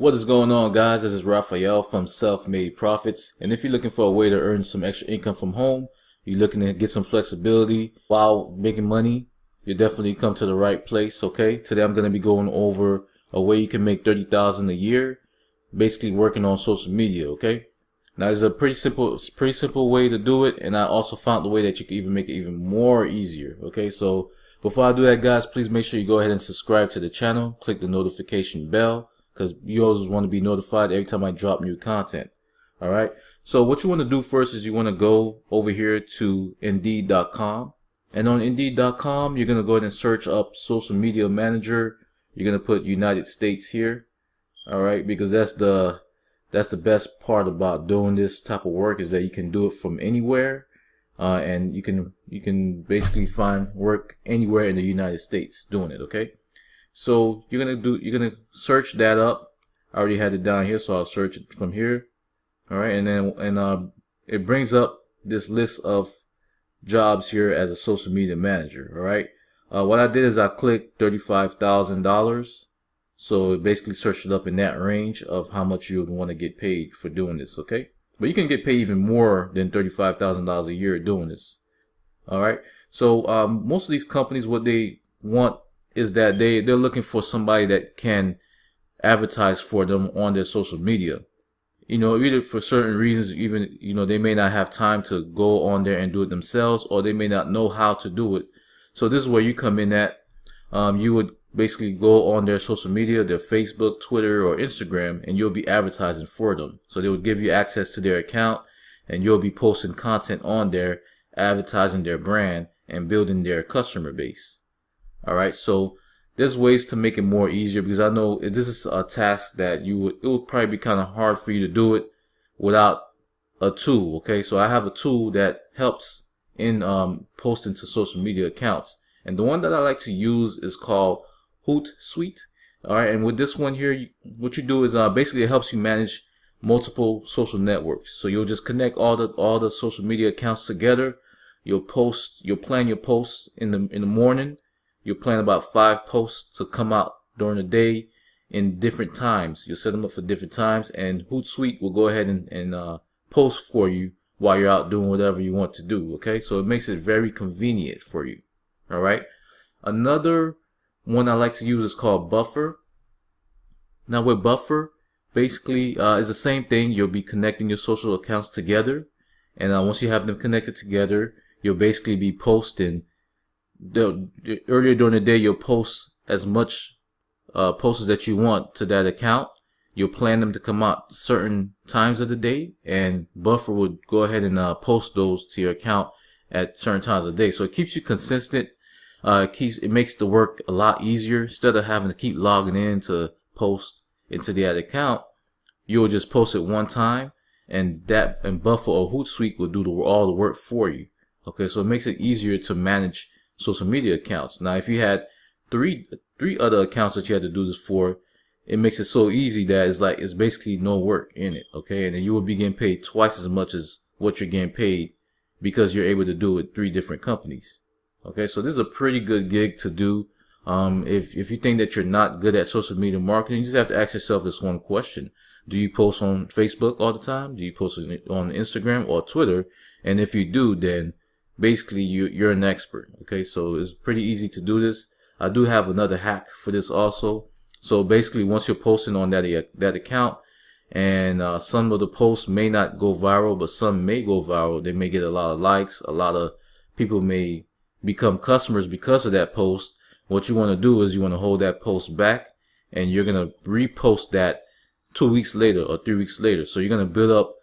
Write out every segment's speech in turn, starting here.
What is going on, guys? This is Raphael from Self-Made Profits. And if you're looking for a way to earn some extra income from home, you're looking to get some flexibility while making money, you definitely come to the right place, okay? Today I'm going to be going over a way you can make $30,000 a year, basically working on social media, okay? Now, it's a pretty simple way to do it, and I also found the way that you can even make it even more easier, okay? So before I do that, guys, please make sure you go ahead and subscribe to the channel, click the notification bell, because you always want to be notified every time I drop new content. All right. So what you want to do first is you want to go over here to Indeed.com, and on Indeed.com you're going to go ahead and search up social media manager. You're going to put United States here. All right, because that's the best part about doing this type of work, is that you can do it from anywhere, and you can basically find work anywhere in the United States doing it. Okay. So you're gonna search that up. I already had it down here, so I'll search it from here. All right, and then it brings up this list of jobs here as a social media manager. All right, what I did is I clicked $35,000, so it basically searched it up in that range of how much you would want to get paid for doing this. Okay, but you can get paid even more than $35,000 a year doing this. All right, so most of these companies, what they want is that they're looking for somebody that can advertise for them on their social media. You know, either for certain reasons, even, you know, they may not have time to go on there and do it themselves, or they may not know how to do it. So this is where you come in at. You would basically go on their social media, their Facebook, Twitter, or Instagram, and you'll be advertising for them. So they would give you access to their account, and you'll be posting content on there, advertising their brand and building their customer base. All right, so there's ways to make it more easier, because I know this is a task that it would probably be kind of hard for you to do it without a tool. Okay, so I have a tool that helps in posting to social media accounts, and the one that I like to use is called Hootsuite. All right, and with this one here, what you do is basically it helps you manage multiple social networks. So you'll just connect all the social media accounts together. You'll plan your posts in the morning. You'll plan about 5 posts to come out during the day in different times. You'll set them up for different times, and Hootsuite will go ahead and post for you while you're out doing whatever you want to do. Okay, so it makes it very convenient for you. All right. Another one I like to use is called Buffer. Now with Buffer, basically is the same thing. You'll be connecting your social accounts together, and once you have them connected together, you'll basically be posting. Earlier during the day, you'll post as much posts that you want to that account. You'll plan them to come out certain times of the day, and Buffer would go ahead and post those to your account at certain times of the day. So it keeps you consistent. It makes the work a lot easier. Instead of having to keep logging in to post into that account, you'll just post it one time, and Buffer or Hootsuite will do all the work for you. Okay, so it makes it easier to manage social media accounts. Now, if you had three other accounts that you had to do this for, it makes it so easy that it's basically no work in it. Okay, and then you will be getting paid twice as much as what you're getting paid, because you're able to do it 3 different companies. Okay, so this is a pretty good gig to do. If you think that you're not good at social media marketing, you just have to ask yourself this one question: do you post on Facebook all the time? Do you post on Instagram or Twitter? And if you do, then basically you're an expert. Okay, so it's pretty easy to do this. I do have another hack for this also. So basically, once you're posting on that account, and some of the posts may not go viral, but some may go viral. They may get a lot of likes. A lot of people may become customers because of that post. What you want to do is you want to hold that post back, and you're going to repost that 2 weeks later or 3 weeks later. So you're going to build up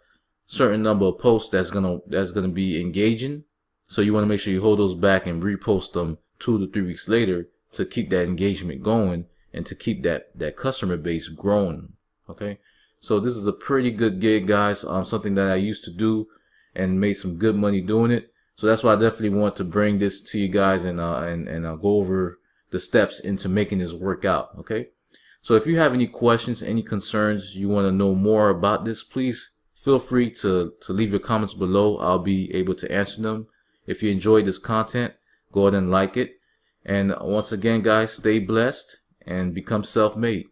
certain number of posts that's going to be engaging. So you want to make sure you hold those back and repost them 2 to 3 weeks later to keep that engagement going and to keep that customer base growing. Okay, so this is a pretty good gig, guys. Something that I used to do and made some good money doing it. So that's why I definitely want to bring this to you guys and go over the steps into making this work out. Okay, so if you have any questions, any concerns, you want to know more about this, please feel free to leave your comments below. I'll be able to answer them. If you enjoyed this content, go ahead and like it. And once again, guys, stay blessed and become self-made.